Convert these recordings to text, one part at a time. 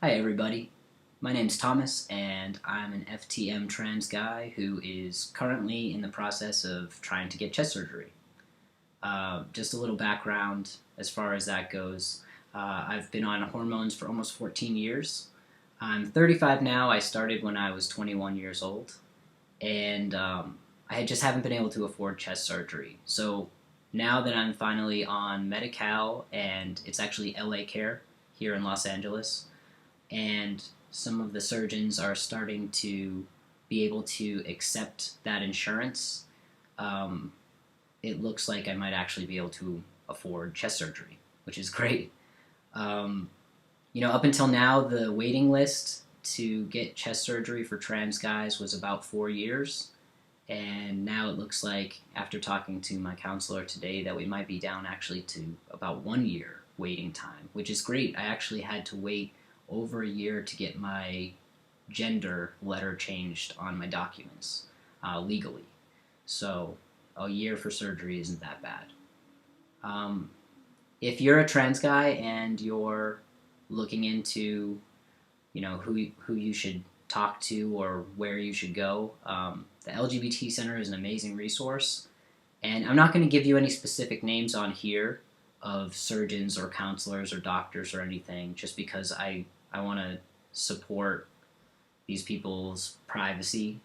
Hi everybody, my name's Thomas and I'm an FTM trans guy who is currently in the process of trying to get chest surgery. Just a little background as far as that goes. I've been on hormones for almost 14 years. I'm 35 now. I started when I was 21 years old and I just haven't been able to afford chest surgery. So now that I'm finally on Medi-Cal and it's actually LA Care here in Los Angeles, and some of the surgeons are starting to be able to accept that insurance, um, it looks like I might actually be able to afford chest surgery, which is great. Um, up until now, the waiting list to get chest surgery for trans guys was about 4 years. And now it looks like, after talking to my counselor today, that we might be down actually to about 1 year waiting time, which is great. I actually had to wait over a year to get my gender letter changed on my documents legally. So a year for surgery isn't that bad. Um, if you're a trans guy and you're looking into, who you should talk to or where you should go, the LGBT Center is an amazing resource. And I'm not going to give you any specific names on here of surgeons or counselors or doctors or anything, just because I want to support these people's privacy.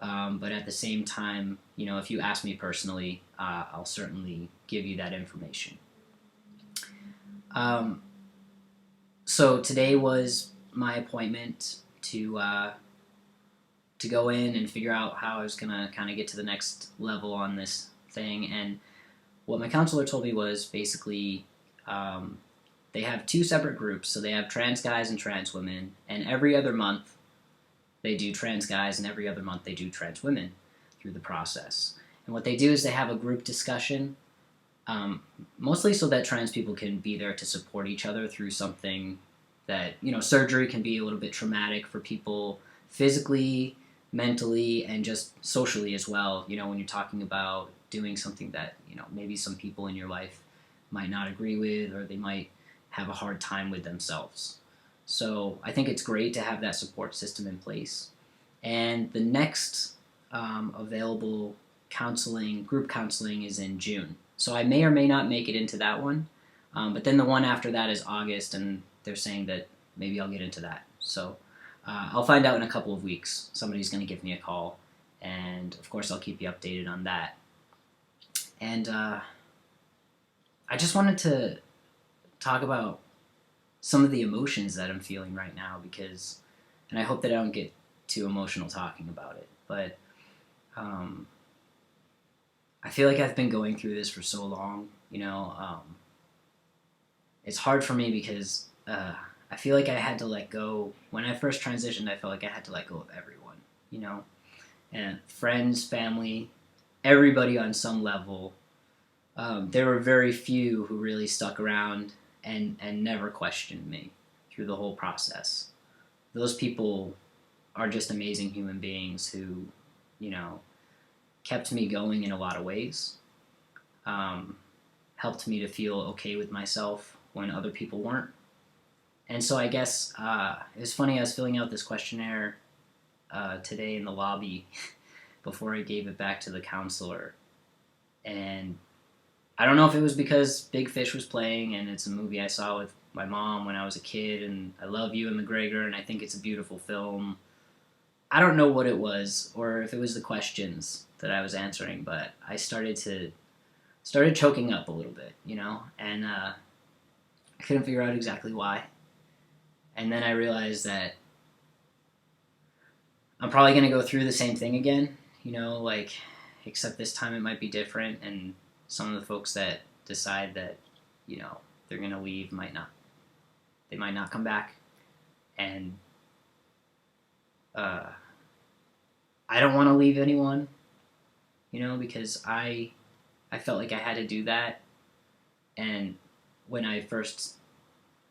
But at the same time, if you ask me personally, I'll certainly give you that information. Um, so today was my appointment to go in and figure out how I was gonna kind of get to the next level on this thing. And what my counselor told me was basically they have two separate groups. So they have trans guys and trans women, and every other month they do trans guys, and every other month they do trans women through the process. And what they do is they have a group discussion, mostly so that trans people can be there to support each other through something that, surgery can be a little bit traumatic for people physically, mentally, and just socially as well. When you're talking about doing something that, maybe some people in your life might not agree with, or they might have a hard time with themselves. So I think it's great to have that support system in place. And the next available group counseling is in June. So I may or may not make it into that one. But then the one after that is August, and they're saying that maybe I'll get into that. So I'll find out in a couple of weeks. Somebody's going to give me a call, and of course I'll keep you updated on that. And I just wanted to talk about some of the emotions that I'm feeling right now, and I hope that I don't get too emotional talking about it, but I feel like I've been going through this for so long. It's hard for me because I feel like I had to let go. When I first transitioned, I felt like I had to let go of everyone, and friends, family, everybody on some level. There were very few who really stuck around and never questioned me through the whole process. Those people are just amazing human beings who, kept me going in a lot of ways, helped me to feel okay with myself when other people weren't. And so I guess it was funny, I was filling out this questionnaire today in the lobby before I gave it back to the counselor. And I don't know if it was because Big Fish was playing, and it's a movie I saw with my mom when I was a kid, and I love Ewan McGregor, and I think it's a beautiful film. I don't know what it was, or if it was the questions that I was answering, but I started choking up a little bit, and I couldn't figure out exactly why. And then I realized that I'm probably going to go through the same thing again, except this time it might be different, and some of the folks that decide that, they're going to leave they might not come back. And I don't want to leave anyone, because I felt like I had to do that. And when I first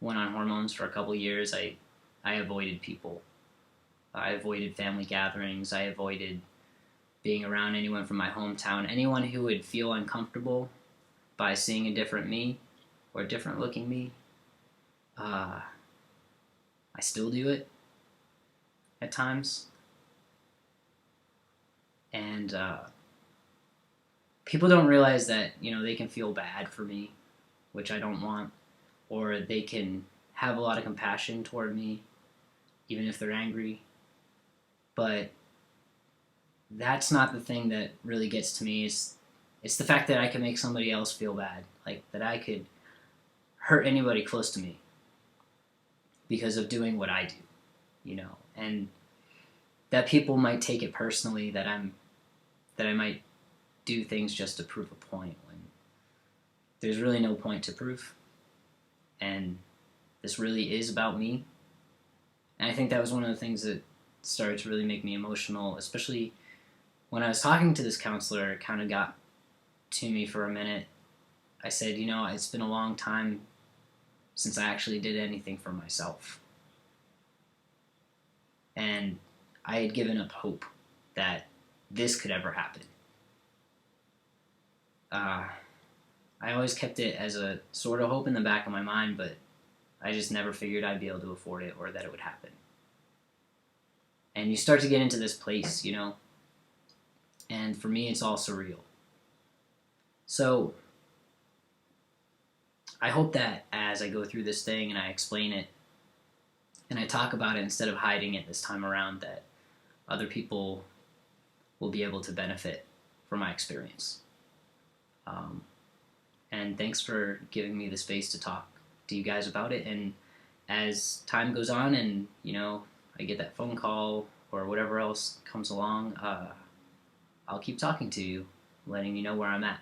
went on hormones for a couple years, I avoided people. I avoided family gatherings. I avoided being around anyone from my hometown. Anyone who would feel uncomfortable by seeing a different me or different looking me, I I still do it at times. And people don't realize that, they can feel bad for me, which I don't want, or they can have a lot of compassion toward me, even if they're angry. But that's not the thing that really gets to me. It's the fact that I can make somebody else feel bad, like that I could hurt anybody close to me because of doing what I do, and that people might take it personally that I might do things just to prove a point when there's really no point to prove, and this really is about me. And I think that was one of the things that started to really make me emotional, especially when I was talking to this counselor. It kind of got to me for a minute. I said, it's been a long time since I actually did anything for myself. And I had given up hope that this could ever happen. I always kept it as a sort of hope in the back of my mind, but I just never figured I'd be able to afford it or that it would happen. And you start to get into this place, and for me it's all surreal. So I hope that as I go through this thing and I explain it and I talk about it instead of hiding it this time around, that other people will be able to benefit from my experience. And thanks for giving me the space to talk to you guys about it. And as time goes on and, I get that phone call or whatever else comes along, I'll keep talking to you, letting you know where I'm at.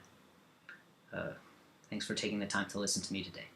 Thanks for taking the time to listen to me today.